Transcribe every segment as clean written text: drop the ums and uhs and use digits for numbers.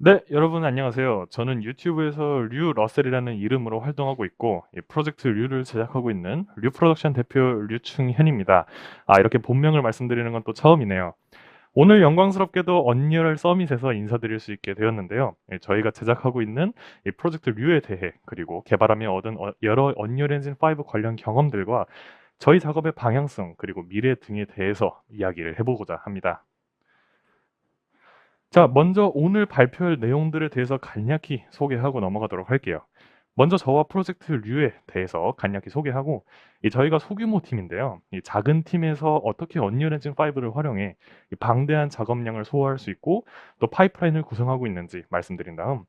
네, 여러분 안녕하세요. 저는 유튜브에서 류 러셀이라는 이름으로 활동하고 있고, 이 프로젝트 류를 제작하고 있는 류 프로덕션 대표 류충현입니다. 이렇게 본명을 말씀드리는 건 또 처음이네요. 오늘 영광스럽게도 언리얼 서밋에서 인사드릴 수 있게 되었는데요. 저희가 제작하고 있는 이 프로젝트 류에 대해, 그리고 개발하며 얻은 여러 언리얼 엔진 5 관련 경험들과 저희 작업의 방향성, 그리고 미래 등에 대해서 이야기를 해보고자 합니다. 자, 먼저 오늘 발표할 내용들에 대해서 간략히 소개하고 넘어가도록 할게요. 먼저 저와 프로젝트 류에 대해서 간략히 소개하고, 저희가 소규모 팀인데요. 이 작은 팀에서 어떻게 언리얼 엔진 5를 활용해 이 방대한 작업량을 소화할 수 있고 또 파이프라인을 구성하고 있는지 말씀드린 다음,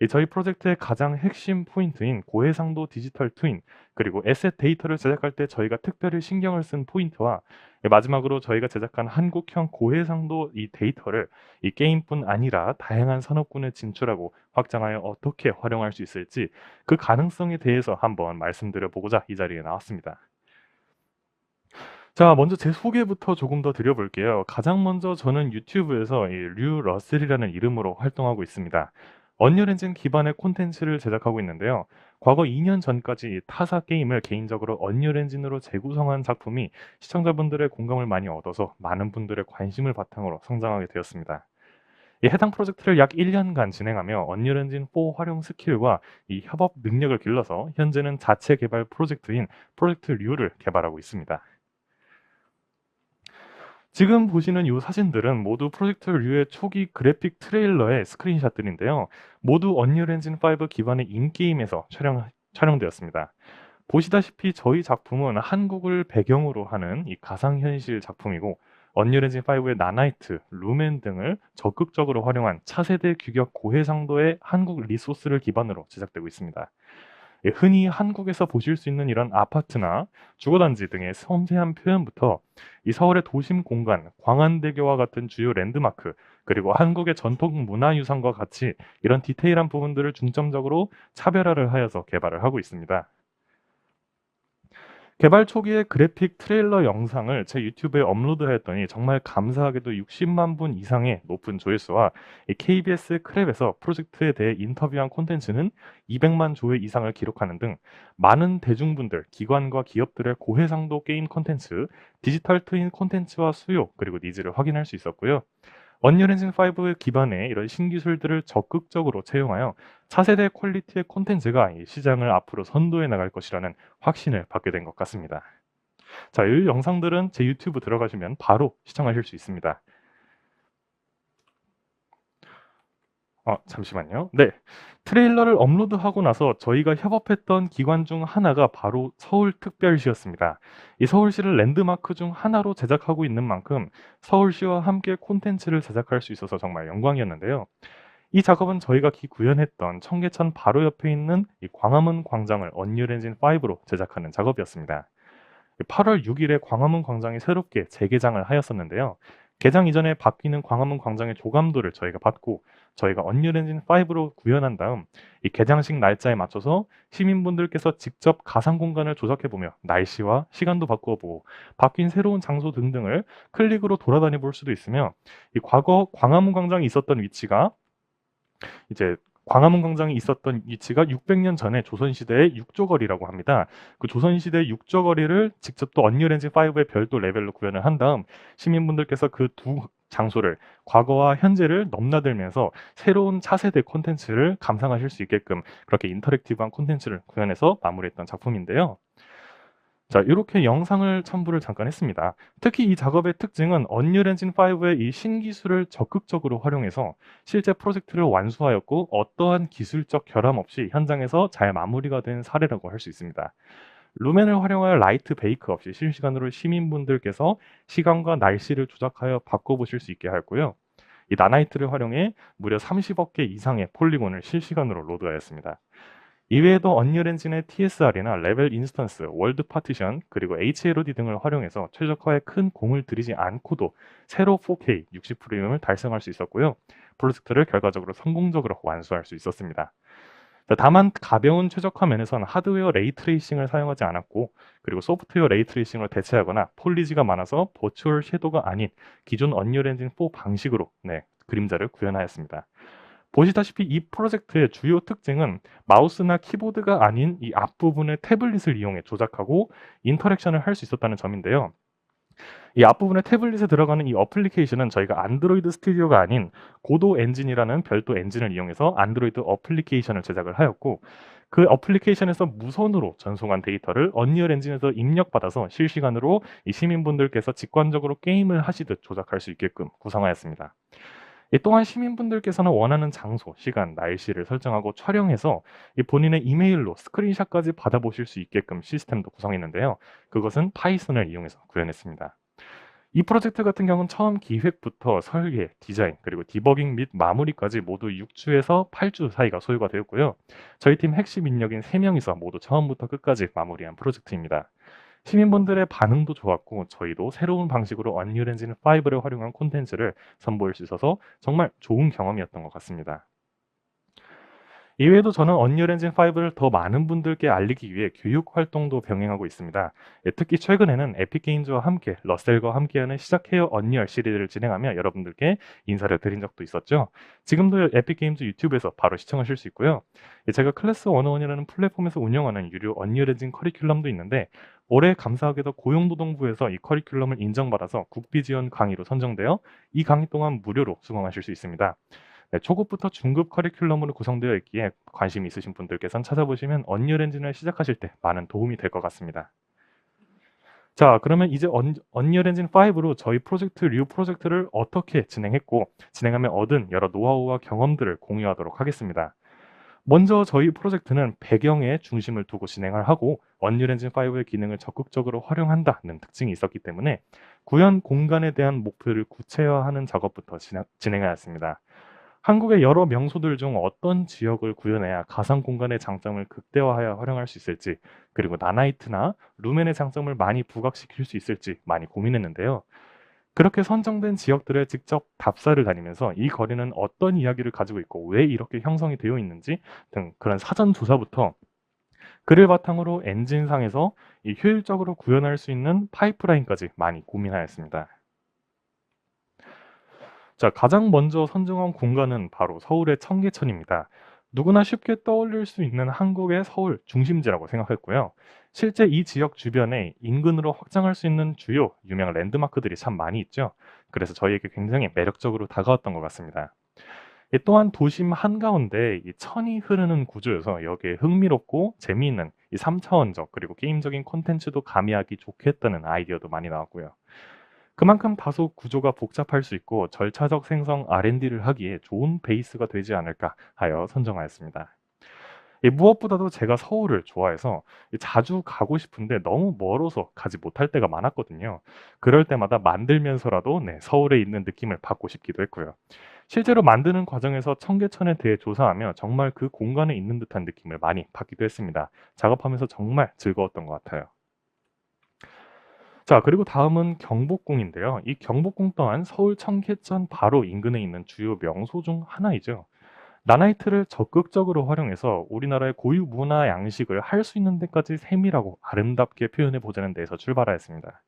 저희 프로젝트의 가장 핵심 포인트인 고해상도 디지털 트윈, 그리고 에셋 데이터를 제작할 때 저희가 특별히 신경을 쓴 포인트와, 마지막으로 저희가 제작한 한국형 고해상도 이 데이터를 이 게임뿐 아니라 다양한 산업군에 진출하고 확장하여 어떻게 활용할 수 있을지, 그 가능성에 대해서 한번 말씀드려 보고자 이 자리에 나왔습니다. 자, 먼저 제 소개부터 조금 더 드려볼게요. 가장 먼저 저는 유튜브에서 이 류 러셀이라는 이름으로 활동하고 있습니다. 언리얼 엔진 기반의 콘텐츠를 제작하고 있는데요. 과거 2년 전까지 타사 게임을 개인적으로 언리얼 엔진으로 재구성한 작품이 시청자분들의 공감을 많이 얻어서 많은 분들의 관심을 바탕으로 성장하게 되었습니다. 이 해당 프로젝트를 약 1년간 진행하며 언리얼 엔진 4 활용 스킬과 이 협업 능력을 길러서 현재는 자체 개발 프로젝트인 프로젝트 류를 개발하고 있습니다. 지금 보시는 이 사진들은 모두 프로젝트 류의 초기 그래픽 트레일러의 스크린샷들인데요. 모두 언리얼 엔진 5 기반의 인게임에서 촬영되었습니다. 보시다시피 저희 작품은 한국을 배경으로 하는 이 가상현실 작품이고, 언리얼 엔진 5의 나나이트, 루멘 등을 적극적으로 활용한 차세대 규격 고해상도의 한국 리소스를 기반으로 제작되고 있습니다. 흔히 한국에서 보실 수 있는 이런 아파트나 주거단지 등의 섬세한 표현부터 이 서울의 도심 공간, 광안대교와 같은 주요 랜드마크, 그리고 한국의 전통 문화유산과 같이 이런 디테일한 부분들을 중점적으로 차별화를 하여서 개발을 하고 있습니다. 개발 초기에 그래픽 트레일러 영상을 제 유튜브에 업로드하였더니 정말 감사하게도 60만 분 이상의 높은 조회수와 이 KBS 크랩에서 프로젝트에 대해 인터뷰한 콘텐츠는 200만 조회 이상을 기록하는 등 많은 대중분들, 기관과 기업들의 고해상도 게임 콘텐츠, 디지털 트윈 콘텐츠와 수요, 그리고 니즈를 확인할 수 있었고요. 언리얼 엔진 5 기반의 이런 신기술들을 적극적으로 채용하여 차세대 퀄리티의 콘텐츠가 이 시장을 앞으로 선도해 나갈 것이라는 확신을 받게 된 것 같습니다. 자, 이 영상들은 제 유튜브 들어가시면 바로 시청하실 수 있습니다. 잠시만요. 네. 트레일러를 업로드하고 나서 저희가 협업했던 기관 중 하나가 바로 서울특별시였습니다. 이 서울시를 랜드마크 중 하나로 제작하고 있는 만큼 서울시와 함께 콘텐츠를 제작할 수 있어서 정말 영광이었는데요. 이 작업은 저희가 구현했던 청계천 바로 옆에 있는 이 광화문 광장을 언리얼 엔진 5로 제작하는 작업이었습니다. 8월 6일에 광화문 광장이 새롭게 재개장을 하였었는데요. 개장 이전에 바뀌는 광화문 광장의 조감도를 저희가 받고 저희가 언리얼 엔진 5로 구현한 다음 이 개장식 날짜에 맞춰서 시민분들께서 직접 가상 공간을 조작해보며 날씨와 시간도 바꾸어보고 바뀐 새로운 장소 등등을 클릭으로 돌아다녀 볼 수도 있으며, 이 과거 광화문 광장이 있었던 위치가 이제 광화문 광장이 있었던 위치가 600년 전에 조선시대의 육조거리라고 합니다. 그 조선시대 육조거리를 직접 또 언리얼 엔진 5의 별도 레벨로 구현을 한 다음 시민분들께서 그 두 장소를 과거와 현재를 넘나들면서 새로운 차세대 콘텐츠를 감상하실 수 있게끔 그렇게 인터랙티브한 콘텐츠를 구현해서 마무리했던 작품인데요. 자, 이렇게 영상을 첨부를 잠깐 했습니다. 특히 이 작업의 특징은 언리얼 엔진 5의 이 신기술을 적극적으로 활용해서 실제 프로젝트를 완수하였고 어떠한 기술적 결함 없이 현장에서 잘 마무리가 된 사례라고 할 수 있습니다. 루멘을 활용하여 라이트 베이크 없이 실시간으로 시민분들께서 시간과 날씨를 조작하여 바꿔보실 수 있게 하였고요. 이 나나이트를 활용해 무려 30억 개 이상의 폴리곤을 실시간으로 로드하였습니다. 이외에도 언리얼 엔진의 TSR이나 레벨 인스턴스, 월드 파티션, 그리고 HLOD 등을 활용해서 최적화에 큰 공을 들이지 않고도 세로 4K 60프레임을 달성할 수 있었고요. 프로젝트를 결과적으로 성공적으로 완수할 수 있었습니다. 다만 가벼운 최적화 면에서는 하드웨어 레이트레이싱을 사용하지 않았고, 그리고 소프트웨어 레이트레이싱을 대체하거나 폴리지가 많아서 버추얼 섀도우가 아닌 기존 언리얼 엔진 4 방식으로 그림자를 구현하였습니다. 보시다시피 이 프로젝트의 주요 특징은 마우스나 키보드가 아닌 이 앞부분의 태블릿을 이용해 조작하고 인터랙션을 할 수 있었다는 점인데요. 이 앞부분에 태블릿에 들어가는 이 어플리케이션은 저희가 안드로이드 스튜디오가 아닌 고도 엔진이라는 별도 엔진을 이용해서 안드로이드 어플리케이션을 제작을 하였고, 그 어플리케이션에서 무선으로 전송한 데이터를 언리얼 엔진에서 입력받아서 실시간으로 이 시민분들께서 직관적으로 게임을 하시듯 조작할 수 있게끔 구성하였습니다. 또한 시민분들께서는 원하는 장소, 시간, 날씨를 설정하고 촬영해서 이 본인의 이메일로 스크린샷까지 받아보실 수 있게끔 시스템도 구성했는데요. 그것은 파이썬을 이용해서 구현했습니다. 이 프로젝트 같은 경우는 처음 기획부터 설계, 디자인, 그리고 디버깅 및 마무리까지 모두 6주에서 8주 사이가 소요가 되었고요. 저희 팀 핵심 인력인 3명이서 모두 처음부터 끝까지 마무리한 프로젝트입니다. 시민분들의 반응도 좋았고 저희도 새로운 방식으로 언리얼 엔진 5를 활용한 콘텐츠를 선보일 수 있어서 정말 좋은 경험이었던 것 같습니다. 이외에도 저는 언리얼 엔진 5를 더 많은 분들께 알리기 위해 교육 활동도 병행하고 있습니다. 특히 최근에는 에픽게임즈와 함께 러셀과 함께하는 시작해요 언리얼 시리즈를 진행하며 여러분들께 인사를 드린 적도 있었죠. 지금도 에픽게임즈 유튜브에서 바로 시청하실 수 있고요. 제가 클래스 101이라는 플랫폼에서 운영하는 유료 언리얼 엔진 커리큘럼도 있는데, 올해 감사하게도 고용노동부에서 이 커리큘럼을 인정받아서 국비 지원 강의로 선정되어 이 강의 동안 무료로 수강하실 수 있습니다. 네, 초급부터 중급 커리큘럼으로 구성되어 있기에 관심 있으신 분들께서는 찾아보시면 언리얼 엔진을 시작하실 때 많은 도움이 될 것 같습니다. 자, 그러면 이제 언리얼 엔진 5로 저희 프로젝트, 류 프로젝트를 어떻게 진행했고, 진행하며 얻은 여러 노하우와 경험들을 공유하도록 하겠습니다. 먼저 저희 프로젝트는 배경에 중심을 두고 진행을 하고 언리얼 엔진 5의 기능을 적극적으로 활용한다는 특징이 있었기 때문에 구현 공간에 대한 목표를 구체화하는 작업부터 진행하였습니다. 한국의 여러 명소들 중 어떤 지역을 구현해야 가상 공간의 장점을 극대화하여 활용할 수 있을지, 그리고 나나이트나 루멘의 장점을 많이 부각시킬 수 있을지 많이 고민했는데요. 그렇게 선정된 지역들에 직접 답사를 다니면서 이 거리는 어떤 이야기를 가지고 있고 왜 이렇게 형성이 되어 있는지 등 그런 사전 조사부터 그를 바탕으로 엔진상에서 이 효율적으로 구현할 수 있는 파이프라인까지 많이 고민하였습니다. 자, 가장 먼저 선정한 공간은 바로 서울의 청계천입니다. 누구나 쉽게 떠올릴 수 있는 한국의 서울 중심지라고 생각했고요. 실제 이 지역 주변에 인근으로 확장할 수 있는 주요 유명 랜드마크들이 참 많이 있죠. 그래서 저희에게 굉장히 매력적으로 다가왔던 것 같습니다. 또한 도심 한가운데 이 천이 흐르는 구조여서 여기에 흥미롭고 재미있는 이 3차원적 그리고 게임적인 콘텐츠도 가미하기 좋겠다는 아이디어도 많이 나왔고요. 그만큼 다소 구조가 복잡할 수 있고 절차적 생성 R&D를 하기에 좋은 베이스가 되지 않을까 하여 선정하였습니다. 무엇보다도 제가 서울을 좋아해서 자주 가고 싶은데 너무 멀어서 가지 못할 때가 많았거든요. 그럴 때마다 만들면서라도 서울에 있는 느낌을 받고 싶기도 했고요. 실제로 만드는 과정에서 청계천에 대해 조사하며 정말 그 공간에 있는 듯한 느낌을 많이 받기도 했습니다. 작업하면서 정말 즐거웠던 것 같아요. 자, 그리고 다음은 경복궁인데요. 이 경복궁 또한 서울 청계천 바로 인근에 있는 주요 명소 중 하나이죠. 나나이트를 적극적으로 활용해서 우리나라의 고유 문화 양식을 할 수 있는 데까지 세밀하고 아름답게 표현해 보자는 데에서 출발하였습니다.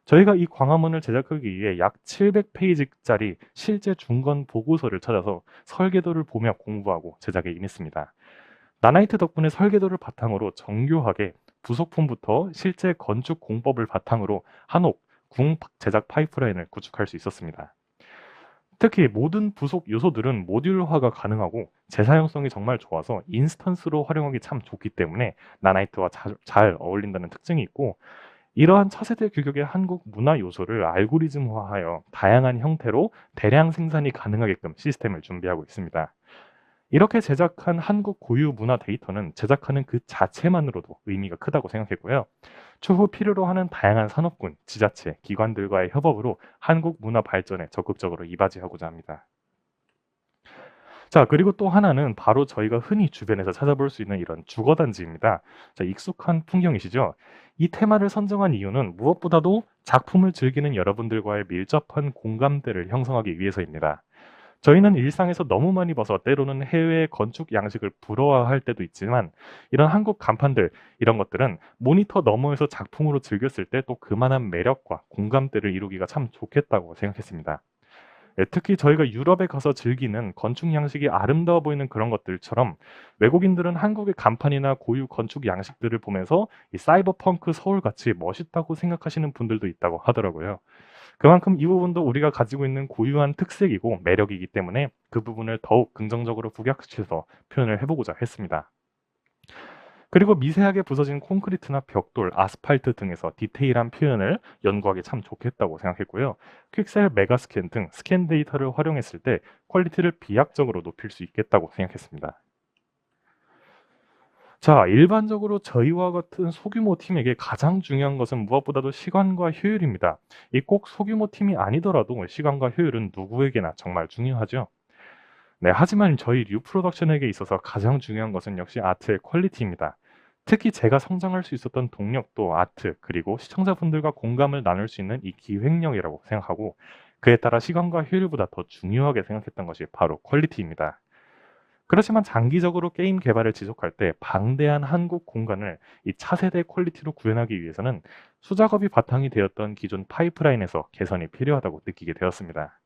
저희가 이 광화문을 제작하기 위해 약 700페이지짜리 실제 중건 보고서를 찾아서 설계도를 보며 공부하고 제작에 임했습니다. 나나이트 덕분에 설계도를 바탕으로 정교하게 부속품부터 실제 건축 공법을 바탕으로 한옥, 궁 제작 파이프라인을 구축할 수 있었습니다. 특히 모든 부속 요소들은 모듈화가 가능하고 재사용성이 정말 좋아서 인스턴스로 활용하기 참 좋기 때문에 나나이트와 잘 어울린다는 특징이 있고, 이러한 차세대 규격의 한국 문화 요소를 알고리즘화하여 다양한 형태로 대량 생산이 가능하게끔 시스템을 준비하고 있습니다. 이렇게 제작한 한국 고유 문화 데이터는 제작하는 그 자체만으로도 의미가 크다고 생각했고요. 추후 필요로 하는 다양한 산업군, 지자체, 기관들과의 협업으로 한국 문화 발전에 적극적으로 이바지하고자 합니다. 자, 그리고 또 하나는 바로 저희가 흔히 주변에서 찾아볼 수 있는 이런 주거단지입니다. 자, 익숙한 풍경이시죠? 이 테마를 선정한 이유는 무엇보다도 작품을 즐기는 여러분들과의 밀접한 공감대를 형성하기 위해서입니다. 저희는 일상에서 너무 많이 봐서 때로는 해외의 건축 양식을 부러워할 때도 있지만, 이런 한국 간판들, 이런 것들은 모니터 너머에서 작품으로 즐겼을 때 또 그만한 매력과 공감대를 이루기가 참 좋겠다고 생각했습니다. 예, 특히 저희가 유럽에 가서 즐기는 건축 양식이 아름다워 보이는 그런 것들처럼 외국인들은 한국의 간판이나 고유 건축 양식들을 보면서 이 사이버펑크 서울같이 멋있다고 생각하시는 분들도 있다고 하더라고요. 그만큼 이 부분도 우리가 가지고 있는 고유한 특색이고 매력이기 때문에 그 부분을 더욱 긍정적으로 부각시켜서 표현을 해보고자 했습니다. 그리고 미세하게 부서진 콘크리트나 벽돌, 아스팔트 등에서 디테일한 표현을 연구하기 참 좋겠다고 생각했고요. 퀵셀 메가스캔 등 스캔 데이터를 활용했을 때 퀄리티를 비약적으로 높일 수 있겠다고 생각했습니다. 자, 일반적으로 저희와 같은 소규모 팀에게 가장 중요한 것은 무엇보다도 시간과 효율입니다. 이 꼭 소규모 팀이 아니더라도 시간과 효율은 누구에게나 정말 중요하죠. 네, 하지만 저희 류 프로덕션에게 있어서 가장 중요한 것은 역시 아트의 퀄리티입니다. 특히 제가 성장할 수 있었던 동력도 아트, 그리고 시청자분들과 공감을 나눌 수 있는 이 기획력이라고 생각하고, 그에 따라 시간과 효율보다 더 중요하게 생각했던 것이 바로 퀄리티입니다. 그렇지만 장기적으로 게임 개발을 지속할 때 방대한 한국 공간을 이 차세대 퀄리티로 구현하기 위해서는 수작업이 바탕이 되었던 기존 파이프라인에서 개선이 필요하다고 느끼게 되었습니다.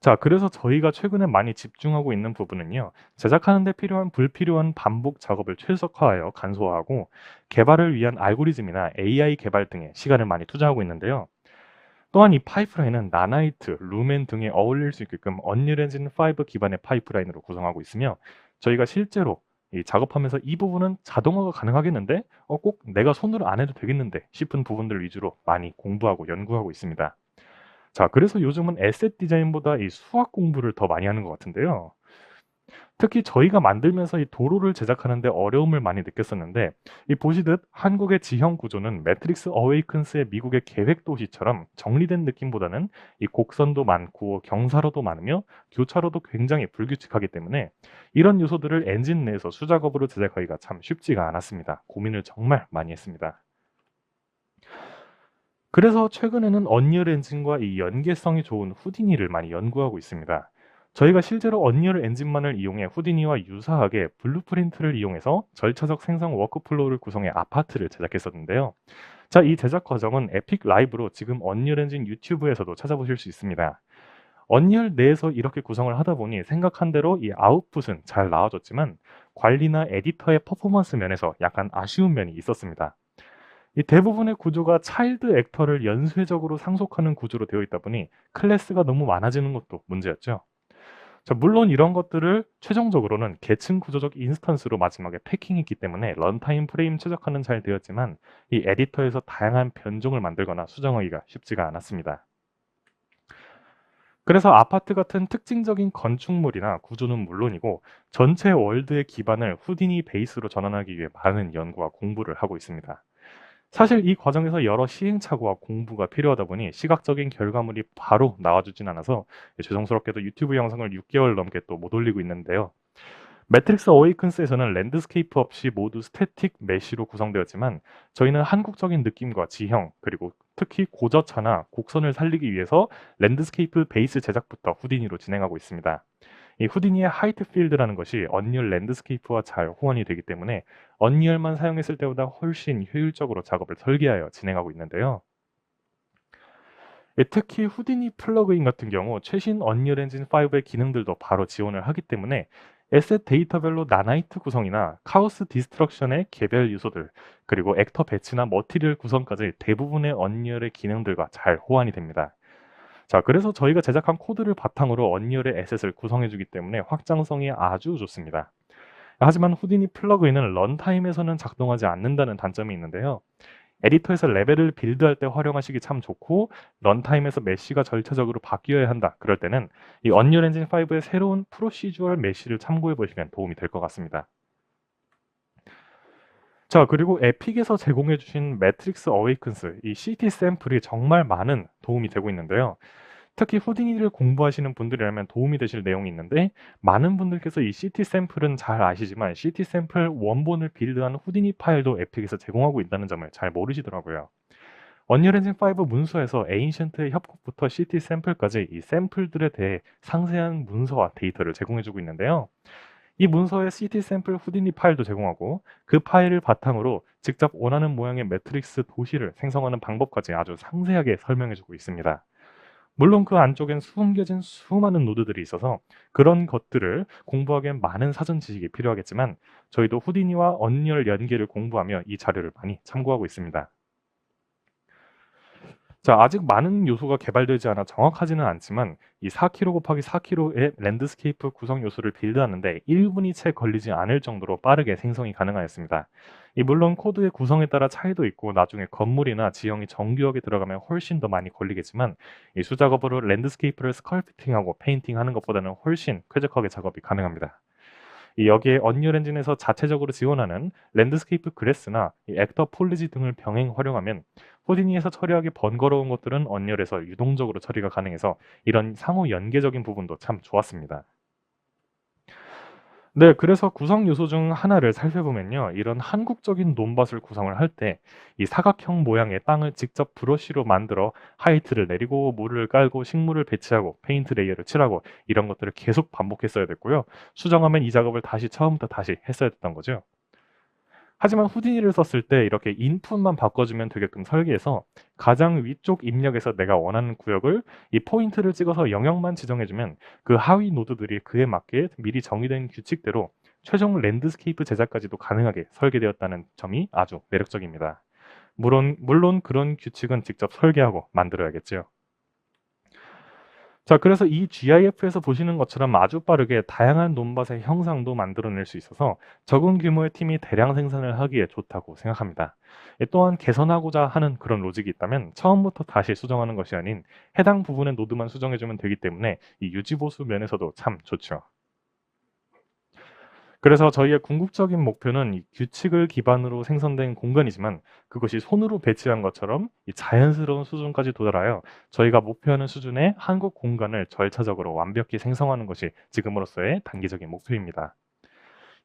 자, 그래서 저희가 최근에 많이 집중하고 있는 부분은요, 제작하는 데 필요한 불필요한 반복 작업을 최적화하여 간소화하고 개발을 위한 알고리즘이나 AI 개발 등에 시간을 많이 투자하고 있는데요. 또한 이 파이프라인은 나나이트, 루멘 등에 어울릴 수 있게끔 언리얼 엔진 5 기반의 파이프라인으로 구성하고 있으며, 저희가 실제로 이 작업하면서 이 부분은 자동화가 가능하겠는데, 꼭 내가 손으로 안 해도 되겠는데 싶은 부분들 위주로 많이 공부하고 연구하고 있습니다. 자, 그래서 요즘은 에셋 디자인보다 이 수학 공부를 더 많이 하는 것 같은데요. 특히 저희가 만들면서 이 도로를 제작하는 데 어려움을 많이 느꼈었는데, 이 보시듯 한국의 지형 구조는 매트릭스 어웨이큰스의 미국의 계획 도시처럼 정리된 느낌보다는 이 곡선도 많고 경사로도 많으며 교차로도 굉장히 불규칙하기 때문에 이런 요소들을 엔진 내에서 수작업으로 제작하기가 참 쉽지가 않았습니다. 고민을 정말 많이 했습니다. 그래서 최근에는 언리얼 엔진과 이 연계성이 좋은 후디니를 많이 연구하고 있습니다. 저희가 실제로 언리얼 엔진만을 이용해 후디니와 유사하게 블루프린트를 이용해서 절차적 생성 워크플로우를 구성해 아파트를 제작했었는데요. 자, 이 제작 과정은 에픽 라이브로 지금 언리얼 엔진 유튜브에서도 찾아보실 수 있습니다. 언리얼 내에서 이렇게 구성을 하다 보니 생각한 대로 이 아웃풋은 잘 나와줬지만 관리나 에디터의 퍼포먼스 면에서 약간 아쉬운 면이 있었습니다. 이 대부분의 구조가 차일드 액터를 연쇄적으로 상속하는 구조로 되어 있다 보니 클래스가 너무 많아지는 것도 문제였죠. 자, 물론 이런 것들을 최종적으로는 계층 구조적 인스턴스로 마지막에 패킹했기 때문에 런타임 프레임 최적화는 잘 되었지만 이 에디터에서 다양한 변종을 만들거나 수정하기가 쉽지가 않았습니다. 그래서 아파트 같은 특징적인 건축물이나 구조는 물론이고 전체 월드의 기반을 후디니 베이스로 전환하기 위해 많은 연구와 공부를 하고 있습니다. 사실 이 과정에서 여러 시행착오와 공부가 필요하다 보니 시각적인 결과물이 바로 나와주진 않아서 죄송스럽게도 유튜브 영상을 6개월 넘게 또 못 올리고 있는데요. 매트릭스 어웨이큰스에서는 랜드스케이프 없이 모두 스태틱 메쉬로 구성되었지만 저희는 한국적인 느낌과 지형, 그리고 특히 고저차나 곡선을 살리기 위해서 랜드스케이프 베이스 제작부터 후디니로 진행하고 있습니다. 이 후디니의 하이트 필드라는 것이 언리얼 랜드스케이프와 잘 호환이 되기 때문에 언리얼만 사용했을 때보다 훨씬 효율적으로 작업을 설계하여 진행하고 있는데요. 예, 특히 후디니 플러그인 같은 경우 최신 언리얼 엔진 5의 기능들도 바로 지원을 하기 때문에 에셋 데이터별로 나나이트 구성이나 카오스 디스트럭션의 개별 요소들, 그리고 액터 배치나 머티리얼 구성까지 대부분의 언리얼의 기능들과 잘 호환이 됩니다. 자, 그래서 저희가 제작한 코드를 바탕으로 언리얼의 에셋을 구성해 주기 때문에 확장성이 아주 좋습니다. 하지만 후디니 플러그인은 런타임에서는 작동하지 않는다는 단점이 있는데요. 에디터에서 레벨을 빌드할 때 활용하시기 참 좋고, 런타임에서 메시가 절차적으로 바뀌어야 한다 그럴 때는 이 언리얼 엔진 5의 새로운 프로시주얼 메시를 참고해 보시면 도움이 될 것 같습니다. 자, 그리고 에픽에서 제공해 주신 매트릭스 어웨이큰스 이 CT 샘플이 정말 많은 도움이 되고 있는데요. 특히 후디니를 공부하시는 분들이라면 도움이 되실 내용이 있는데, 많은 분들께서 이 CT 샘플은 잘 아시지만 CT 샘플 원본을 빌드한 후디니 파일도 에픽에서 제공하고 있다는 점을 잘 모르시더라고요. 언리얼 엔진 5 문서에서 에인션트의 협곡부터 CT 샘플까지 이 샘플들에 대해 상세한 문서와 데이터를 제공해주고 있는데요. 이 문서에 CT 샘플 후디니 파일도 제공하고 그 파일을 바탕으로 직접 원하는 모양의 매트릭스 도시를 생성하는 방법까지 아주 상세하게 설명해주고 있습니다. 물론 그 안쪽엔 숨겨진 수많은 노드들이 있어서 그런 것들을 공부하기엔 많은 사전 지식이 필요하겠지만 저희도 후디니와 언리얼 연계를 공부하며 이 자료를 많이 참고하고 있습니다. 자, 아직 많은 요소가 개발되지 않아 정확하지는 않지만 이 4km 곱하기 4km의 랜드스케이프 구성 요소를 빌드하는데 1분이 채 걸리지 않을 정도로 빠르게 생성이 가능하였습니다. 물론 코드의 구성에 따라 차이도 있고 나중에 건물이나 지형이 정교하게 들어가면 훨씬 더 많이 걸리겠지만 이 수작업으로 랜드스케이프를 스컬프팅하고 페인팅하는 것보다는 훨씬 쾌적하게 작업이 가능합니다. 여기에 언리얼 엔진에서 자체적으로 지원하는 랜드스케이프 그래스나 액터 폴리지 등을 병행 활용하면 호디니에서 처리하기 번거로운 것들은 언리얼에서 유동적으로 처리가 가능해서 이런 상호 연계적인 부분도 참 좋았습니다. 네, 그래서 구성 요소 중 하나를 살펴보면요. 이런 한국적인 논밭을 구성을 할 때 이 사각형 모양의 땅을 직접 브러쉬로 만들어 하이트를 내리고 물을 깔고 식물을 배치하고 페인트 레이어를 칠하고 이런 것들을 계속 반복했어야 됐고요. 수정하면 이 작업을 다시 처음부터 다시 했어야 됐던 거죠. 하지만 후디니를 썼을 때 이렇게 인풋만 바꿔주면 되게끔 설계해서 가장 위쪽 입력에서 내가 원하는 구역을 이 포인트를 찍어서 영역만 지정해주면 그 하위 노드들이 그에 맞게 미리 정의된 규칙대로 최종 랜드스케이프 제작까지도 가능하게 설계되었다는 점이 아주 매력적입니다. 물론 그런 규칙은 직접 설계하고 만들어야겠죠. 자, 그래서 이 GIF에서 보시는 것처럼 아주 빠르게 다양한 논밭의 형상도 만들어낼 수 있어서 적은 규모의 팀이 대량 생산을 하기에 좋다고 생각합니다. 또한 개선하고자 하는 그런 로직이 있다면 처음부터 다시 수정하는 것이 아닌 해당 부분의 노드만 수정해주면 되기 때문에 이 유지보수 면에서도 참 좋죠. 그래서 저희의 궁극적인 목표는 이 규칙을 기반으로 생성된 공간이지만 그것이 손으로 배치한 것처럼 이 자연스러운 수준까지 도달하여 저희가 목표하는 수준의 한국 공간을 절차적으로 완벽히 생성하는 것이 지금으로서의 단기적인 목표입니다.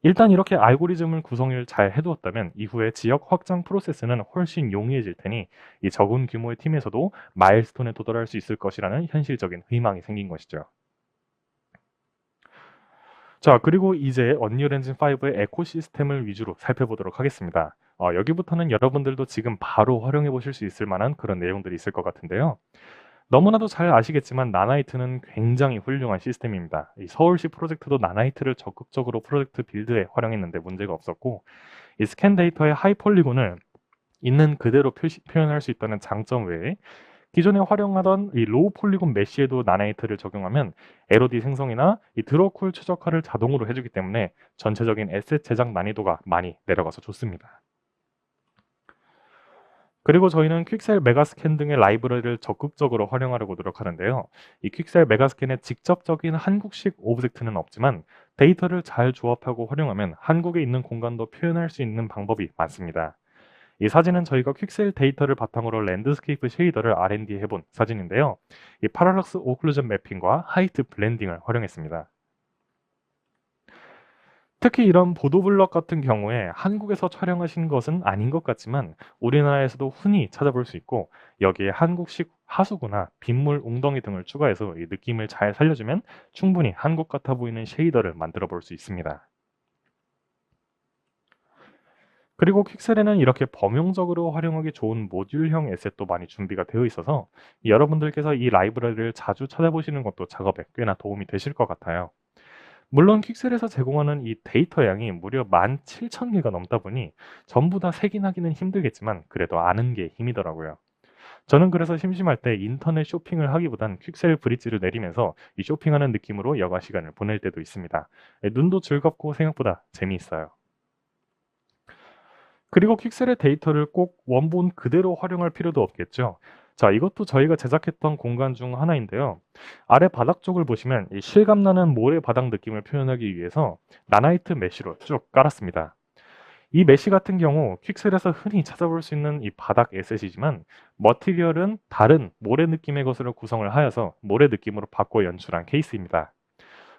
일단 이렇게 알고리즘을 구성을 잘 해두었다면 이후에 지역 확장 프로세스는 훨씬 용이해질 테니 이 적은 규모의 팀에서도 마일스톤에 도달할 수 있을 것이라는 현실적인 희망이 생긴 것이죠. 자, 그리고 이제 언리얼 엔진 5의 에코시스템을 위주로 살펴보도록 하겠습니다. 여기부터는 여러분들도 지금 바로 활용해 보실 수 있을 만한 그런 내용들이 있을 것 같은데요. 너무나도 잘 아시겠지만 나나이트는 굉장히 훌륭한 시스템입니다. 이 서울시 프로젝트도 나나이트를 적극적으로 프로젝트 빌드에 활용했는데 문제가 없었고 이 스캔 데이터의 하이 폴리곤을 있는 그대로 표현할 수 있다는 장점 외에 기존에 활용하던 이 로우 폴리곤 메쉬에도 나나이트를 적용하면 LOD 생성이나 이 드로쿨 최적화를 자동으로 해주기 때문에 전체적인 에셋 제작 난이도가 많이 내려가서 좋습니다. 그리고 저희는 퀵셀 메가스캔 등의 라이브러리를 적극적으로 활용하려고 노력하는데요. 이 퀵셀 메가스캔의 직접적인 한국식 오브젝트는 없지만 데이터를 잘 조합하고 활용하면 한국에 있는 공간도 표현할 수 있는 방법이 많습니다. 이 사진은 저희가 퀵셀 데이터를 바탕으로 랜드스케이프 쉐이더를 R&D 해본 사진인데요. 이 파라락스 오클루전 매핑과 하이트 블렌딩을 활용했습니다. 특히 이런 보도블럭 같은 경우에 한국에서 촬영하신 것은 아닌 것 같지만 우리나라에서도 흔히 찾아볼 수 있고 여기에 한국식 하수구나 빗물 웅덩이 등을 추가해서 이 느낌을 잘 살려주면 충분히 한국 같아 보이는 쉐이더를 만들어 볼 수 있습니다. 그리고 퀵셀에는 이렇게 범용적으로 활용하기 좋은 모듈형 에셋도 많이 준비가 되어 있어서 여러분들께서 이 라이브러리를 자주 찾아보시는 것도 작업에 꽤나 도움이 되실 것 같아요. 물론 퀵셀에서 제공하는 이 데이터 양이 무려 17,000개가 넘다 보니 전부 다 색인하기는 힘들겠지만 그래도 아는 게 힘이더라고요. 저는 그래서 심심할 때 인터넷 쇼핑을 하기보단 퀵셀 브릿지를 내리면서 이 쇼핑하는 느낌으로 여가 시간을 보낼 때도 있습니다. 눈도 즐겁고 생각보다 재미있어요. 그리고 퀵셀의 데이터를 꼭 원본 그대로 활용할 필요도 없겠죠. 자, 이것도 저희가 제작했던 공간 중 하나인데요. 아래 바닥 쪽을 보시면 이 실감나는 모래 바닥 느낌을 표현하기 위해서 나나이트 메쉬로 쭉 깔았습니다. 이 메쉬 같은 경우 퀵셀에서 흔히 찾아볼 수 있는 이 바닥 에셋이지만 머티리얼은 다른 모래 느낌의 것으로 구성을 하여서 모래 느낌으로 바꿔 연출한 케이스입니다.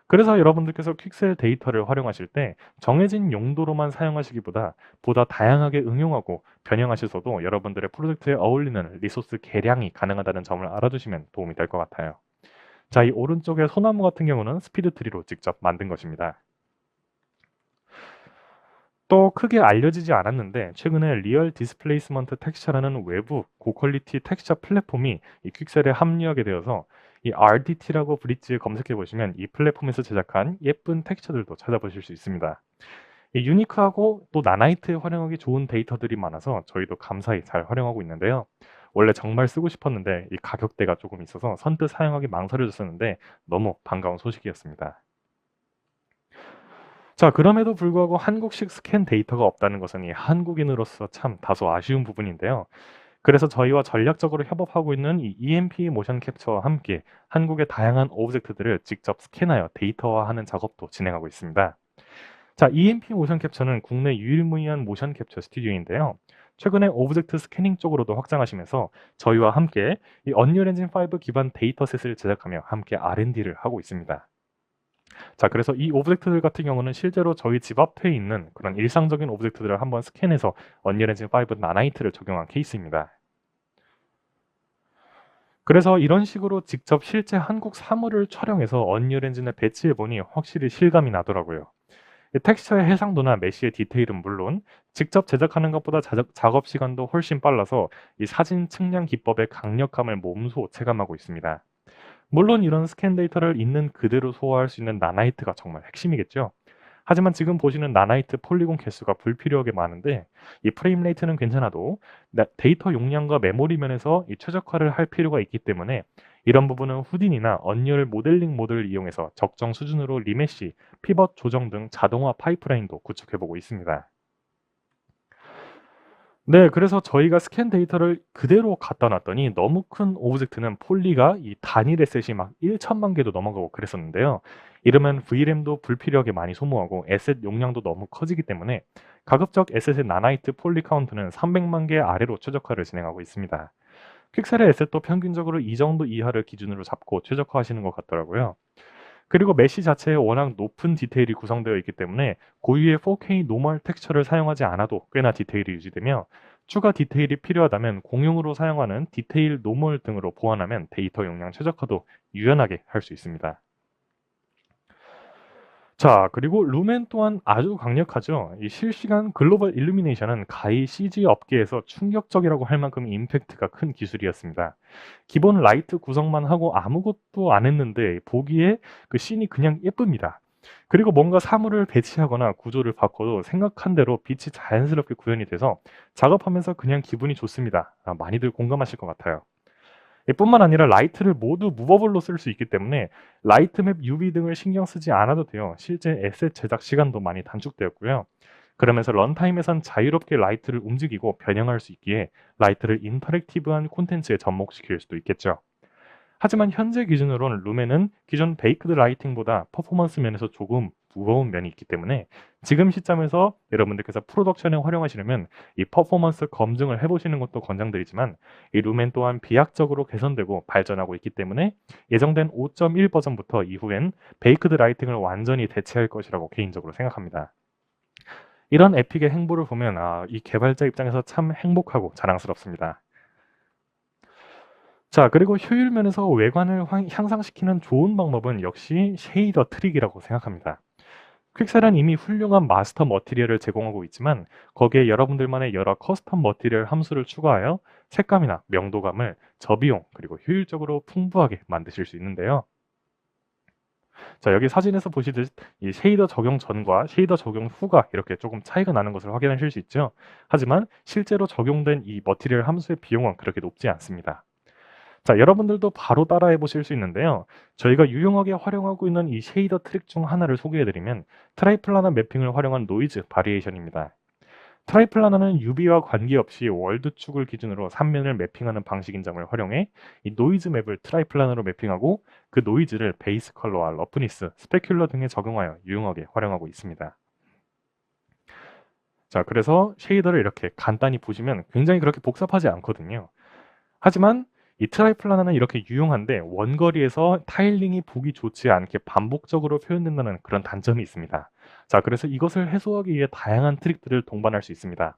그래서 여러분들께서 퀵셀 데이터를 활용하실 때 정해진 용도로만 사용하시기보다 보다 다양하게 응용하고 변형하셔서도 여러분들의 프로젝트에 어울리는 리소스 개량이 가능하다는 점을 알아두시면 도움이 될 것 같아요. 자, 이 오른쪽의 소나무 같은 경우는 스피드 트리로 직접 만든 것입니다. 또 크게 알려지지 않았는데 최근에 리얼 디스플레이스먼트 텍스처라는 외부 고퀄리티 텍스처 플랫폼이 이 퀵셀에 합류하게 되어서 이 RDT라고 브릿지 검색해 보시면 이 플랫폼에서 제작한 예쁜 텍스처들도 찾아보실 수 있습니다. 이 유니크하고 또 나나이트에 활용하기 좋은 데이터들이 많아서 저희도 감사히 잘 활용하고 있는데요. 원래 정말 쓰고 싶었는데 이 가격대가 조금 있어서 선뜻 사용하기 망설여졌었는데 너무 반가운 소식이었습니다. 자, 그럼에도 불구하고 한국식 스캔 데이터가 없다는 것은 이 한국인으로서 참 다소 아쉬운 부분인데요. 그래서 저희와 전략적으로 협업하고 있는 이 EMP 모션 캡처와 함께 한국의 다양한 오브젝트들을 직접 스캔하여 데이터화하는 작업도 진행하고 있습니다. 자, EMP 모션 캡처는 국내 유일무이한 모션 캡처 스튜디오인데요. 최근에 오브젝트 스캐닝 쪽으로도 확장하시면서 저희와 함께 이 언리얼 엔진 5 기반 데이터셋을 제작하며 함께 R&D를 하고 있습니다. 자, 그래서 이 오브젝트들 같은 경우는 실제로 저희 집 앞에 있는 그런 일상적인 오브젝트들을 한번 스캔해서 언리얼 엔진 5 나나이트를 적용한 케이스입니다. 그래서 이런 식으로 직접 실제 한국 사물을 촬영해서 언리얼 엔진에 배치해 보니 확실히 실감이 나더라고요. 이 텍스처의 해상도나 메쉬의 디테일은 물론 직접 제작하는 것보다 작업 시간도 훨씬 빨라서 이 사진 측량 기법의 강력함을 몸소 체감하고 있습니다. 물론 이런 스캔 데이터를 있는 그대로 소화할 수 있는 나나이트가 정말 핵심이겠죠. 하지만 지금 보시는 나나이트 폴리곤 개수가 불필요하게 많은데 이 프레임 레이트는 괜찮아도 데이터 용량과 메모리 면에서 이 최적화를 할 필요가 있기 때문에 이런 부분은 후딘이나 언리얼 모델링 모드를 이용해서 적정 수준으로 리메시, 피벗 조정 등 자동화 파이프라인도 구축해보고 있습니다. 네, 그래서 저희가 스캔 데이터를 그대로 갖다 놨더니 너무 큰 오브젝트는 폴리가 이 단일 에셋이 막 1천만 개도 넘어가고 그랬었는데요. 이러면 VRAM도 불필요하게 많이 소모하고 에셋 용량도 너무 커지기 때문에 가급적 에셋의 나나이트 폴리 카운트는 300만 개 아래로 최적화를 진행하고 있습니다. 퀵셀의 에셋도 평균적으로 이 정도 이하를 기준으로 잡고 최적화하시는 것 같더라고요. 그리고 메시 자체에 워낙 높은 디테일이 구성되어 있기 때문에 고유의 4K 노멀 텍스처를 사용하지 않아도 꽤나 디테일이 유지되며 추가 디테일이 필요하다면 공용으로 사용하는 디테일 노멀 등으로 보완하면 데이터 용량 최적화도 유연하게 할 수 있습니다. 자, 그리고 루멘 또한 아주 강력하죠. 이 실시간 글로벌 일루미네이션은 가히 CG 업계에서 충격적이라고 할 만큼 임팩트가 큰 기술이었습니다. 기본 라이트 구성만 하고 아무것도 안 했는데 보기에 그 씬이 그냥 예쁩니다. 그리고 뭔가 사물을 배치하거나 구조를 바꿔도 생각한 대로 빛이 자연스럽게 구현이 돼서 작업하면서 그냥 기분이 좋습니다. 많이들 공감하실 것 같아요. 뿐만 아니라 라이트를 모두 무버블로 쓸 수 있기 때문에 라이트맵 UV 등을 신경 쓰지 않아도 돼요. 실제 에셋 제작 시간도 많이 단축되었고요. 그러면서 런타임에선 자유롭게 라이트를 움직이고 변형할 수 있기에 라이트를 인터랙티브한 콘텐츠에 접목시킬 수도 있겠죠. 하지만 현재 기준으로는 루멘은 기존 베이크드 라이팅보다 퍼포먼스 면에서 조금 무거운 면이 있기 때문에 지금 시점에서 여러분들께서 프로덕션에 활용하시려면 이 퍼포먼스 검증을 해보시는 것도 권장드리지만 이 루멘 또한 비약적으로 개선되고 발전하고 있기 때문에 예정된 5.1 버전부터 이후엔 베이크드 라이팅을 완전히 대체할 것이라고 개인적으로 생각합니다. 이런 에픽의 행보를 보면 이 개발자 입장에서 참 행복하고 자랑스럽습니다. 자, 그리고 효율 면에서 외관을 향상시키는 좋은 방법은 역시 쉐이더 트릭이라고 생각합니다. 퀵셀은 이미 훌륭한 마스터 머티리얼을 제공하고 있지만 거기에 여러분들만의 여러 커스텀 머티리얼 함수를 추가하여 색감이나 명도감을 저비용 그리고 효율적으로 풍부하게 만드실 수 있는데요. 자, 여기 사진에서 보시듯 이 쉐이더 적용 전과 쉐이더 적용 후가 이렇게 조금 차이가 나는 것을 확인하실 수 있죠. 하지만 실제로 적용된 이 머티리얼 함수의 비용은 그렇게 높지 않습니다. 자, 여러분들도 바로 따라해 보실 수 있는데요. 저희가 유용하게 활용하고 있는 이 쉐이더 트릭 중 하나를 소개해 드리면 트라이플라너 매핑을 활용한 노이즈 바리에이션입니다. 트라이플라너는 UV와 관계없이 월드 축을 기준으로 3면을 매핑하는 방식인 점을 활용해 이 노이즈 맵을 트라이플라너로 매핑하고 그 노이즈를 베이스 컬러와 러프니스, 스페큘러 등에 적용하여 유용하게 활용하고 있습니다. 자, 그래서 쉐이더를 이렇게 간단히 보시면 굉장히 그렇게 복잡하지 않거든요. 하지만 이 트라이플라너는 이렇게 유용한데 원거리에서 타일링이 보기 좋지 않게 반복적으로 표현된다는 그런 단점이 있습니다. 자, 그래서 이것을 해소하기 위해 다양한 트릭들을 동반할 수 있습니다.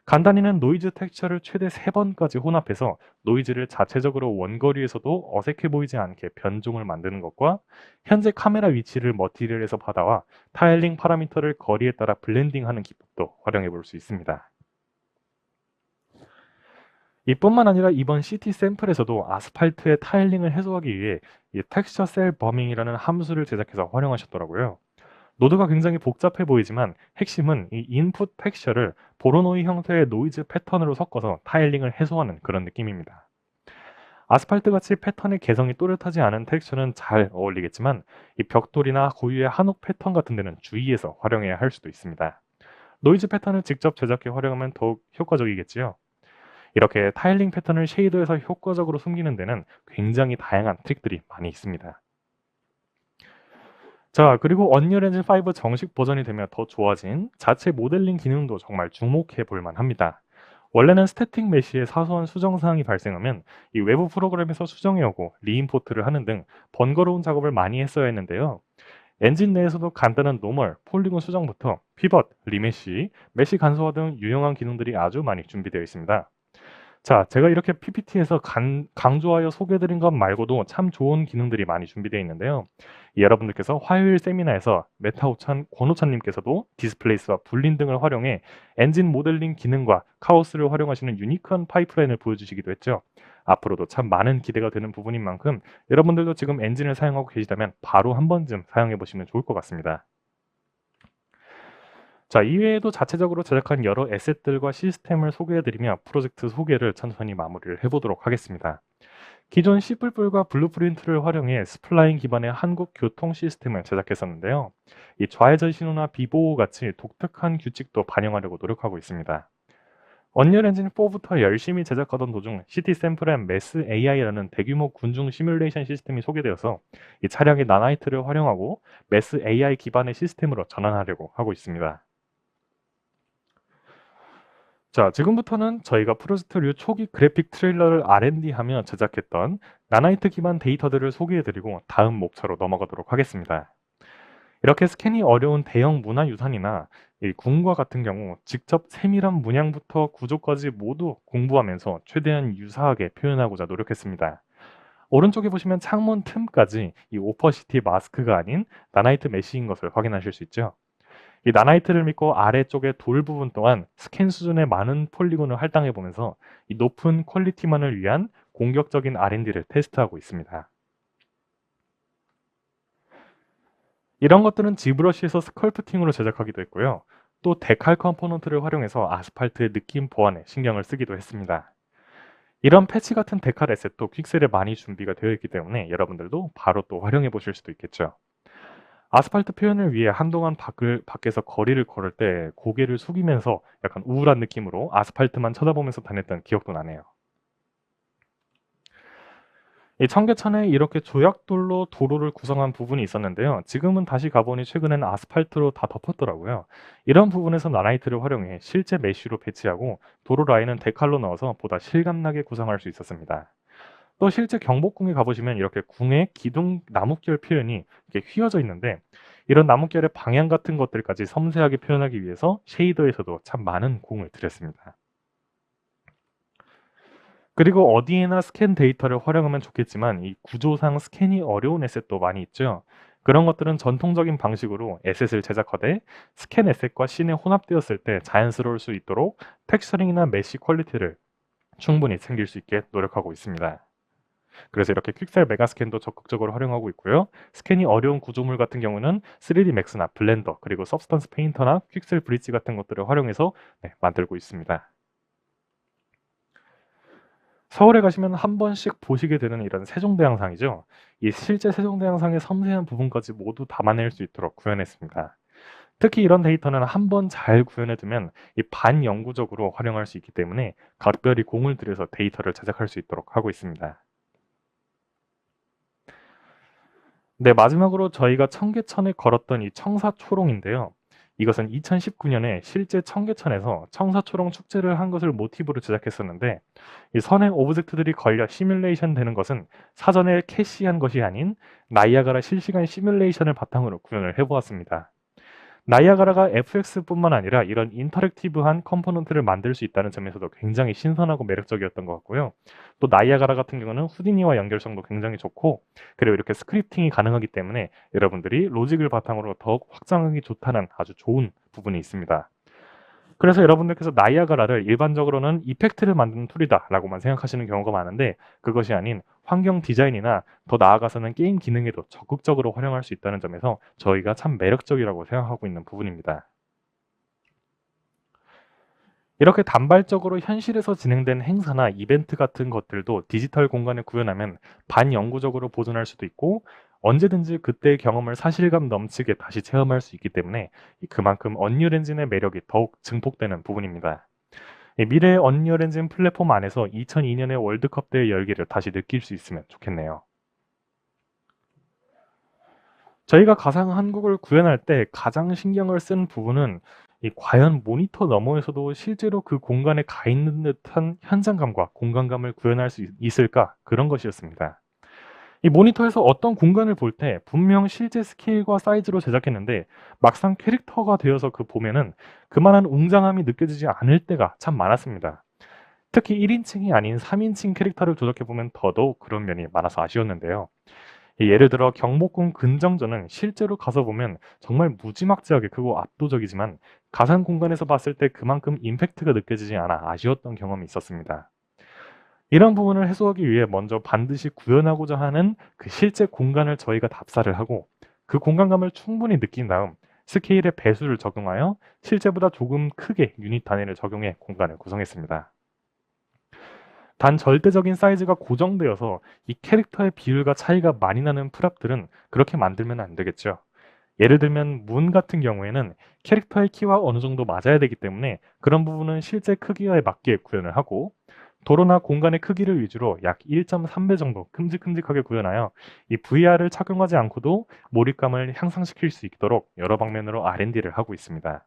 간단히는 노이즈 텍스처를 최대 3번까지 혼합해서 노이즈를 자체적으로 원거리에서도 어색해 보이지 않게 변종을 만드는 것과 현재 카메라 위치를 머티리얼에서 받아와 타일링 파라미터를 거리에 따라 블렌딩하는 기법도 활용해 볼 수 있습니다. 이뿐만 아니라 이번 CT 샘플에서도 아스팔트의 타일링을 해소하기 위해 이 텍스처 셀 버밍이라는 함수를 제작해서 활용하셨더라고요. 노드가 굉장히 복잡해 보이지만 핵심은 이 인풋 텍스처를 보로노이 형태의 노이즈 패턴으로 섞어서 타일링을 해소하는 그런 느낌입니다. 아스팔트 같이 패턴의 개성이 또렷하지 않은 텍스처는 잘 어울리겠지만 이 벽돌이나 고유의 한옥 패턴 같은 데는 주의해서 활용해야 할 수도 있습니다. 노이즈 패턴을 직접 제작해 활용하면 더욱 효과적이겠지요. 이렇게 타일링 패턴을 쉐이더에서 효과적으로 숨기는 데는 굉장히 다양한 트릭들이 많이 있습니다. 자, 그리고 언리얼 엔진 5 정식 버전이 되면 더 좋아진 자체 모델링 기능도 정말 주목해 볼 만합니다. 원래는 스태틱 메시에 사소한 수정 사항이 발생하면 이 외부 프로그램에서 수정해 오고 리임포트를 하는 등 번거로운 작업을 많이 했어야 했는데요. 엔진 내에서도 간단한 노멀, 폴리곤 수정부터 피벗, 리메시, 메시 간소화 등 유용한 기능들이 아주 많이 준비되어 있습니다. 자, 제가 이렇게 PPT에서 강조하여 소개해드린 것 말고도 참 좋은 기능들이 많이 준비되어 있는데요. 여러분들께서 화요일 세미나에서 메타오찬, 권호찬님께서도 디스플레이스와 불린 등을 활용해 엔진 모델링 기능과 카오스를 활용하시는 유니크한 파이프라인을 보여주시기도 했죠. 앞으로도 참 많은 기대가 되는 부분인 만큼 여러분들도 지금 엔진을 사용하고 계시다면 바로 한 번쯤 사용해 보시면 좋을 것 같습니다. 자, 이외에도 자체적으로 제작한 여러 에셋들과 시스템을 소개해드리며 프로젝트 소개를 천천히 마무리를 해보도록 하겠습니다. 기존 C++과 블루프린트를 활용해 스플라인 기반의 한국 교통 시스템을 제작했었는데요. 이 좌회전 신호나 비보호 같이 독특한 규칙도 반영하려고 노력하고 있습니다. 언리얼 엔진 4부터 열심히 제작하던 도중 시티 샘플 앤 매스 AI라는 대규모 군중 시뮬레이션 시스템이 소개되어서 이 차량의 나나이트를 활용하고 매스 AI 기반의 시스템으로 전환하려고 하고 있습니다. 자, 지금부터는 저희가 프로젝트류 초기 그래픽 트레일러를 R&D하며 제작했던 나나이트 기반 데이터들을 소개해드리고 다음 목차로 넘어가도록 하겠습니다. 이렇게 스캔이 어려운 대형 문화유산이나 이 궁과 같은 경우 직접 세밀한 문양부터 구조까지 모두 공부하면서 최대한 유사하게 표현하고자 노력했습니다. 오른쪽에 보시면 창문 틈까지 이 오퍼시티 마스크가 아닌 나나이트 메쉬인 것을 확인하실 수 있죠. 이 나나이트를 믿고 아래쪽의 돌 부분 또한 스캔 수준의 많은 폴리곤을 할당해 보면서 이 높은 퀄리티만을 위한 공격적인 R&D를 테스트하고 있습니다. 이런 것들은 지브러시에서 스컬프팅으로 제작하기도 했고요. 또 데칼 컴포넌트를 활용해서 아스팔트의 느낌 보완에 신경을 쓰기도 했습니다. 이런 패치 같은 데칼 에셋도 퀵셀에 많이 준비가 되어 있기 때문에 여러분들도 바로 또 활용해 보실 수도 있겠죠. 아스팔트 표현을 위해 한동안 밖에서 거리를 걸을 때 고개를 숙이면서 약간 우울한 느낌으로 아스팔트만 쳐다보면서 다녔던 기억도 나네요. 이 청계천에 이렇게 조약돌로 도로를 구성한 부분이 있었는데요. 지금은 다시 가보니 최근엔 아스팔트로 다 덮었더라고요. 이런 부분에서 나나이트를 활용해 실제 메쉬로 배치하고 도로 라인은 데칼로 넣어서 보다 실감나게 구성할 수 있었습니다. 또 실제 경복궁에 가보시면 이렇게 궁의 기둥 나뭇결 표현이 이렇게 휘어져 있는데 이런 나뭇결의 방향 같은 것들까지 섬세하게 표현하기 위해서 쉐이더에서도 참 많은 공을 들였습니다. 그리고 어디에나 스캔 데이터를 활용하면 좋겠지만 이 구조상 스캔이 어려운 에셋도 많이 있죠. 그런 것들은 전통적인 방식으로 에셋을 제작하되 스캔 에셋과 씬에 혼합되었을 때 자연스러울 수 있도록 텍스처링이나 메쉬 퀄리티를 충분히 챙길 수 있게 노력하고 있습니다. 그래서 이렇게 퀵셀 메가스캔도 적극적으로 활용하고 있고요. 스캔이 어려운 구조물 같은 경우는 3D 맥스나 블렌더 그리고 서브스턴스 페인터나 퀵셀 브릿지 같은 것들을 활용해서 만들고 있습니다. 서울에 가시면 한 번씩 보시게 되는 이런 세종대왕상이죠. 이 실제 세종대왕상의 섬세한 부분까지 모두 담아낼 수 있도록 구현했습니다. 특히 이런 데이터는 한 번 잘 구현해두면 이 반영구적으로 활용할 수 있기 때문에 각별히 공을 들여서 데이터를 제작할 수 있도록 하고 있습니다. 네, 마지막으로 저희가 청계천에 걸었던 이 청사초롱인데요. 이것은 2019년에 실제 청계천에서 청사초롱 축제를 한 것을 모티브로 제작했었는데 이 선행 오브젝트들이 걸려 시뮬레이션 되는 것은 사전에 캐시한 것이 아닌 나이아가라 실시간 시뮬레이션을 바탕으로 구현을 해보았습니다. 나이아가라가 FX뿐만 아니라 이런 인터랙티브한 컴포넌트를 만들 수 있다는 점에서도 굉장히 신선하고 매력적이었던 것 같고요. 또 나이아가라 같은 경우는 후디니와 연결성도 굉장히 좋고, 그리고 이렇게 스크립팅이 가능하기 때문에 여러분들이 로직을 바탕으로 더욱 확장하기 좋다는 아주 좋은 부분이 있습니다. 그래서 여러분들께서 나이아가라를 일반적으로는 이펙트를 만드는 툴이다라고만 생각하시는 경우가 많은데, 그것이 아닌 환경 디자인이나 더 나아가서는 게임 기능에도 적극적으로 활용할 수 있다는 점에서 저희가 참 매력적이라고 생각하고 있는 부분입니다. 이렇게 단발적으로 현실에서 진행된 행사나 이벤트 같은 것들도 디지털 공간에 구현하면 반영구적으로 보존할 수도 있고, 언제든지 그때의 경험을 사실감 넘치게 다시 체험할 수 있기 때문에 그만큼 언리얼 엔진의 매력이 더욱 증폭되는 부분입니다. 미래의 언리얼 엔진 플랫폼 안에서 2002년의 월드컵 대회 열기를 다시 느낄 수 있으면 좋겠네요. 저희가 가상 한국을 구현할 때 가장 신경을 쓴 부분은 과연 모니터 너머에서도 실제로 그 공간에 가 있는 듯한 현장감과 공간감을 구현할 수 있을까? 그런 것이었습니다. 이 모니터에서 어떤 공간을 볼 때 분명 실제 스케일과 사이즈로 제작했는데 막상 캐릭터가 되어서 보면은 그만한 웅장함이 느껴지지 않을 때가 참 많았습니다. 특히 1인칭이 아닌 3인칭 캐릭터를 조작해보면 더더욱 그런 면이 많아서 아쉬웠는데요. 예를 들어 경복궁 근정전은 실제로 가서 보면 정말 무지막지하게 크고 압도적이지만 가상 공간에서 봤을 때 그만큼 임팩트가 느껴지지 않아 아쉬웠던 경험이 있었습니다. 이런 부분을 해소하기 위해 먼저 반드시 구현하고자 하는 그 실제 공간을 저희가 답사를 하고, 그 공간감을 충분히 느낀 다음 스케일의 배수를 적용하여 실제보다 조금 크게 유닛 단위를 적용해 공간을 구성했습니다. 단 절대적인 사이즈가 고정되어서 이 캐릭터의 비율과 차이가 많이 나는 프랍들은 그렇게 만들면 안 되겠죠. 예를 들면 문 같은 경우에는 캐릭터의 키와 어느 정도 맞아야 되기 때문에 그런 부분은 실제 크기에 맞게 구현을 하고, 도로나 공간의 크기를 위주로 약 1.3배 정도 큼직큼직하게 구현하여 이 VR을 착용하지 않고도 몰입감을 향상시킬 수 있도록 여러 방면으로 R&D를 하고 있습니다.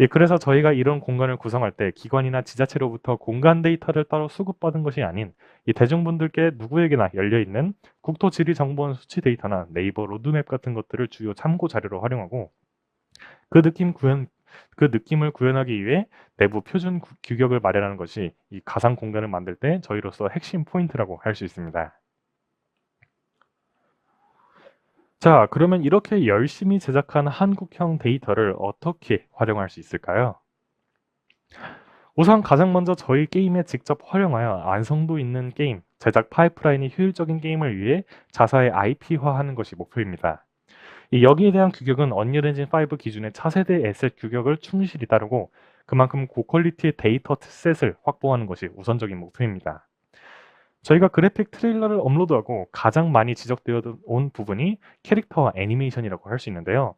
그래서 저희가 이런 공간을 구성할 때 기관이나 지자체로부터 공간 데이터를 따로 수급받은 것이 아닌 대중분들께 누구에게나 열려있는 국토지리정보원 수치 데이터나 네이버 로드맵 같은 것들을 주요 참고 자료로 활용하고, 그 느낌 구현 그 느낌을 구현하기 위해 내부 표준 규격을 마련하는 것이 이 가상 공간을 만들 때 저희로서 핵심 포인트라고 할 수 있습니다. 자, 그러면 이렇게 열심히 제작한 한국형 데이터를 어떻게 활용할 수 있을까요? 우선 가장 먼저 저희 게임에 직접 활용하여 완성도 있는 게임, 제작 파이프라인이 효율적인 게임을 위해 자사의 IP화하는 것이 목표입니다. 여기에 대한 규격은 언리얼 엔진 5 기준의 차세대 에셋 규격을 충실히 따르고, 그만큼 고퀄리티의 데이터 셋을 확보하는 것이 우선적인 목표입니다. 저희가 그래픽 트레일러를 업로드하고 가장 많이 지적되어 온 부분이 캐릭터와 애니메이션이라고 할 수 있는데요.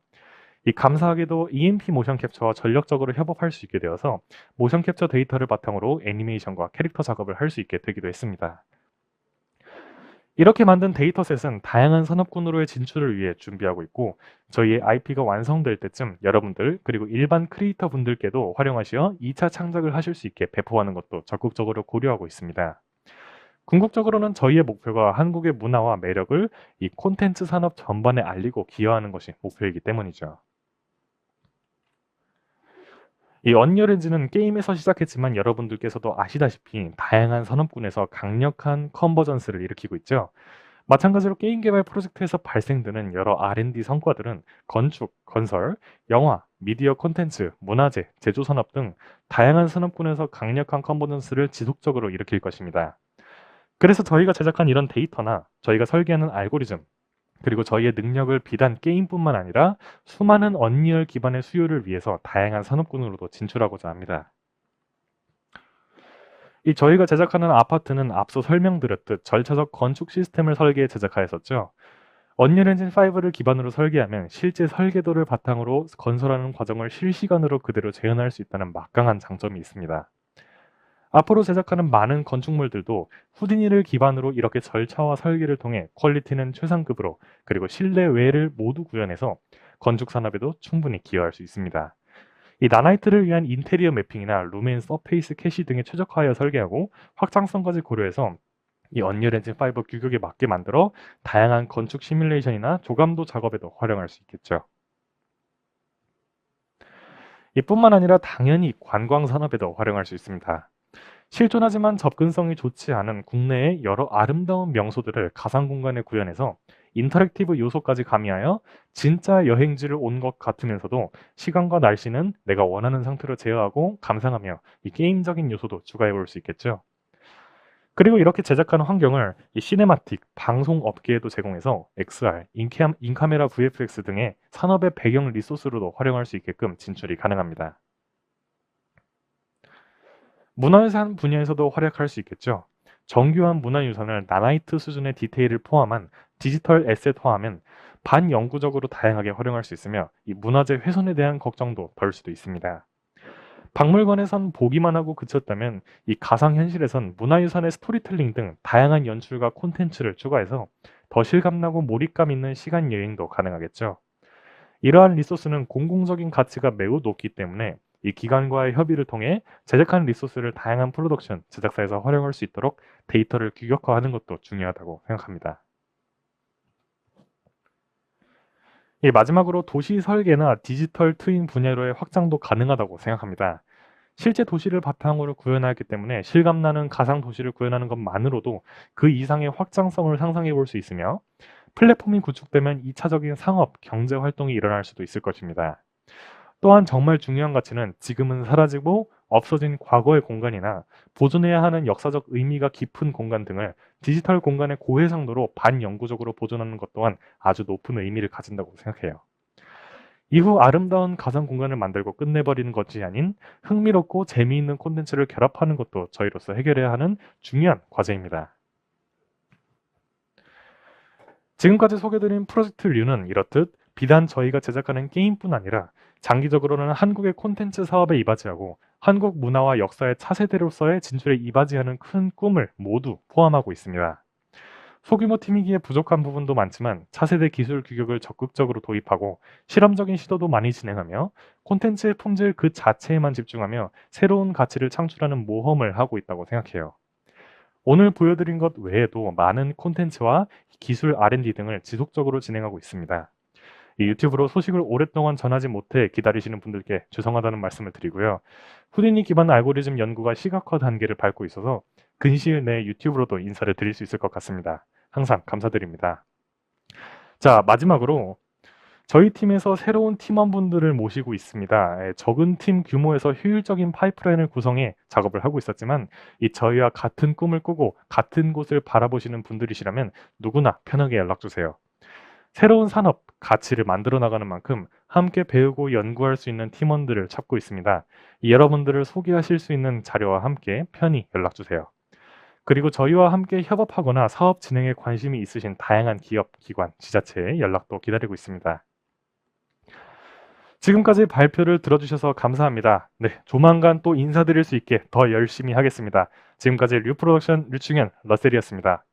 감사하게도 EMP 모션 캡처와 전력적으로 협업할 수 있게 되어서 모션 캡처 데이터를 바탕으로 애니메이션과 캐릭터 작업을 할 수 있게 되기도 했습니다. 이렇게 만든 데이터셋은 다양한 산업군으로의 진출을 위해 준비하고 있고, 저희의 IP가 완성될 때쯤 여러분들 그리고 일반 크리에이터 분들께도 활용하시어 2차 창작을 하실 수 있게 배포하는 것도 적극적으로 고려하고 있습니다. 궁극적으로는 저희의 목표가 한국의 문화와 매력을 이 콘텐츠 산업 전반에 알리고 기여하는 것이 목표이기 때문이죠. 언리얼 엔진은 게임에서 시작했지만 여러분들께서도 아시다시피 다양한 산업군에서 강력한 컨버전스를 일으키고 있죠. 마찬가지로 게임 개발 프로젝트에서 발생되는 여러 R&D 성과들은 건축, 건설, 영화, 미디어 콘텐츠, 문화재, 제조 산업 등 다양한 산업군에서 강력한 컨버전스를 지속적으로 일으킬 것입니다. 그래서 저희가 제작한 이런 데이터나 저희가 설계하는 알고리즘, 그리고 저희의 능력을 비단 게임뿐만 아니라 수많은 언리얼 기반의 수요를 위해서 다양한 산업군으로도 진출하고자 합니다. 저희가 제작하는 아파트는 앞서 설명드렸듯 절차적 건축 시스템을 설계해 제작하였었죠. 언리얼 엔진 5를 기반으로 설계하면 실제 설계도를 바탕으로 건설하는 과정을 실시간으로 그대로 재현할 수 있다는 막강한 장점이 있습니다. 앞으로 제작하는 많은 건축물들도 후디니를 기반으로 이렇게 절차와 설계를 통해 퀄리티는 최상급으로, 그리고 실내외를 모두 구현해서 건축 산업에도 충분히 기여할 수 있습니다. 나나이트를 위한 인테리어 매핑이나 루멘 서페이스 캐시 등에 최적화하여 설계하고 확장성까지 고려해서 언리얼 엔진 5 규격에 맞게 만들어 다양한 건축 시뮬레이션이나 조감도 작업에도 활용할 수 있겠죠. 이뿐만 아니라 당연히 관광 산업에도 활용할 수 있습니다. 실존하지만 접근성이 좋지 않은 국내의 여러 아름다운 명소들을 가상 공간에 구현해서 인터랙티브 요소까지 가미하여 진짜 여행지를 온 것 같으면서도 시간과 날씨는 내가 원하는 상태로 제어하고 감상하며 이 게임적인 요소도 추가해 볼 수 있겠죠. 그리고 이렇게 제작한 환경을 이 시네마틱, 방송 업계에도 제공해서 XR, 인카메라 VFX 등의 산업의 배경 리소스로도 활용할 수 있게끔 진출이 가능합니다. 문화유산 분야에서도 활약할 수 있겠죠. 정교한 문화유산을 나나이트 수준의 디테일을 포함한 디지털 에셋화하면 반영구적으로 다양하게 활용할 수 있으며 이 문화재 훼손에 대한 걱정도 덜 수도 있습니다. 박물관에선 보기만 하고 그쳤다면 이 가상현실에선 문화유산의 스토리텔링 등 다양한 연출과 콘텐츠를 추가해서 더 실감나고 몰입감 있는 시간 여행도 가능하겠죠. 이러한 리소스는 공공적인 가치가 매우 높기 때문에 이 기관과의 협의를 통해 제작한 리소스를 다양한 프로덕션, 제작사에서 활용할 수 있도록 데이터를 규격화하는 것도 중요하다고 생각합니다. 마지막으로 도시 설계나 디지털 트윈 분야로의 확장도 가능하다고 생각합니다. 실제 도시를 바탕으로 구현하기 때문에 실감나는 가상 도시를 구현하는 것만으로도 그 이상의 확장성을 상상해 볼 수 있으며 플랫폼이 구축되면 2차적인 상업, 경제 활동이 일어날 수도 있을 것입니다. 또한 정말 중요한 가치는 지금은 사라지고 없어진 과거의 공간이나 보존해야 하는 역사적 의미가 깊은 공간 등을 디지털 공간의 고해상도로 반영구적으로 보존하는 것 또한 아주 높은 의미를 가진다고 생각해요. 이후 아름다운 가상 공간을 만들고 끝내버리는 것이 아닌 흥미롭고 재미있는 콘텐츠를 결합하는 것도 저희로서 해결해야 하는 중요한 과제입니다. 지금까지 소개드린 프로젝트 류는 이렇듯 비단 저희가 제작하는 게임뿐 아니라 장기적으로는 한국의 콘텐츠 사업에 이바지하고 한국 문화와 역사의 차세대로서의 진출에 이바지하는 큰 꿈을 모두 포함하고 있습니다. 소규모 팀이기에 부족한 부분도 많지만 차세대 기술 규격을 적극적으로 도입하고 실험적인 시도도 많이 진행하며 콘텐츠의 품질 그 자체에만 집중하며 새로운 가치를 창출하는 모험을 하고 있다고 생각해요. 오늘 보여드린 것 외에도 많은 콘텐츠와 기술 R&D 등을 지속적으로 진행하고 있습니다. 이 유튜브로 소식을 오랫동안 전하지 못해 기다리시는 분들께 죄송하다는 말씀을 드리고요. 후디니 기반 알고리즘 연구가 시각화 단계를 밟고 있어서 근시일 내에 유튜브로도 인사를 드릴 수 있을 것 같습니다. 항상 감사드립니다. 자, 마지막으로 저희 팀에서 새로운 팀원분들을 모시고 있습니다. 적은 팀 규모에서 효율적인 파이프라인을 구성해 작업을 하고 있었지만 이 저희와 같은 꿈을 꾸고 같은 곳을 바라보시는 분들이시라면 누구나 편하게 연락주세요. 새로운 산업, 가치를 만들어 나가는 만큼 함께 배우고 연구할 수 있는 팀원들을 찾고 있습니다. 여러분들을 소개하실 수 있는 자료와 함께 편히 연락주세요. 그리고 저희와 함께 협업하거나 사업 진행에 관심이 있으신 다양한 기업, 기관, 지자체의 연락도 기다리고 있습니다. 지금까지 발표를 들어주셔서 감사합니다. 네, 조만간 또 인사드릴 수 있게 더 열심히 하겠습니다. 지금까지 류프로덕션 류충현 러셀이었습니다.